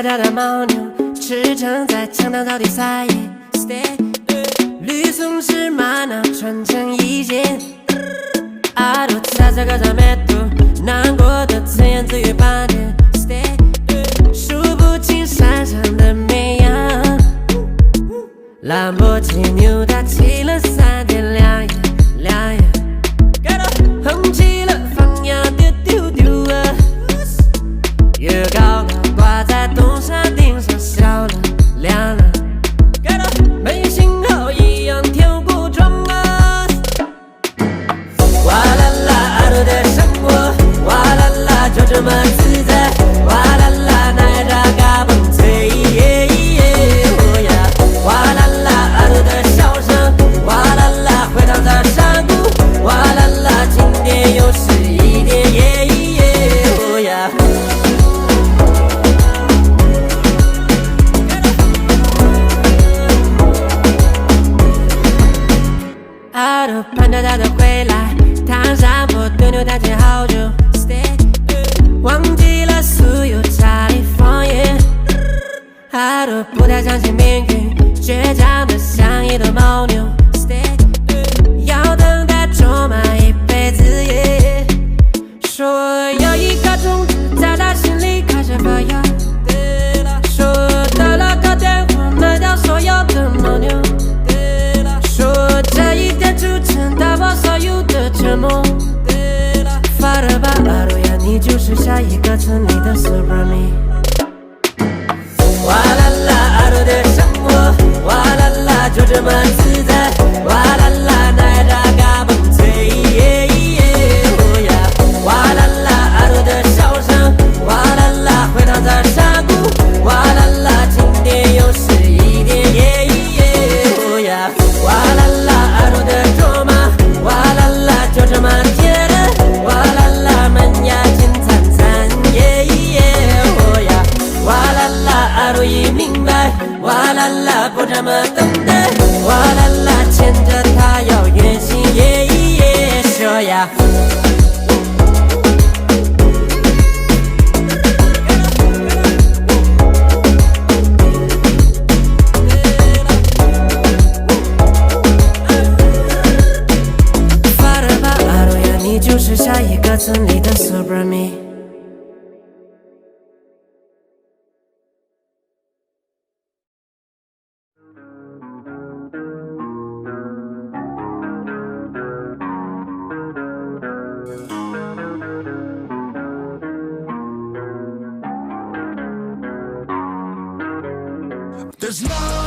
着它的牦牛，驰骋在墙头草地撒野。绿松石玛瑙穿成一件，耳朵擦着高山美图，难过的自言自语半天。数不清山上的美羊，兰博基尼它骑了3天2夜，哼起了放羊的丢丢啊，越高高挂在东山顶上，笑了亮了，没信号一样跳过窗啊！哇啦啦，耳朵的生活，哇啦啦，就这么自在，哇啦啦，奶茶嘎嘣脆，哦呀，哇啦啦，耳朵的笑声，哇啦啦，回荡在山谷，哇啦啦，今天又是一天，哦呀。耳朵盼着他的回来，趟山坡对牛弹琴好久，忘记了所有家里方言。耳朵不太相信命运，倔强的像一头牦牛，要等待种满一辈子耶。说有一颗种子在他心里开始发芽，说打了个电话卖掉所有的牦牛，说这一天铸成打破所有的沉默。发了吧，阿鲁呀，你就是下一个村里的 Super Me。哇啦啦，阿鲁的生活，哇啦啦，就这么自在，哇啦啦，奶茶嘎嘣脆，哦呀，哇啦啦，阿鲁的笑声，哇啦啦，回荡在山谷，哇啦啦，今天又是一天，哦呀，哇啦啦，阿鲁的卓玛，哇啦啦，就这么甜的，哇啦啦，门牙金灿灿，哦呀，哇啦啦，阿鲁已明白，哇啦啦，不这么等待，哇啦啦，牵着他要远行，说呀。发了吧，阿鲁呀，你就是下一个村里的 Super Me。There's no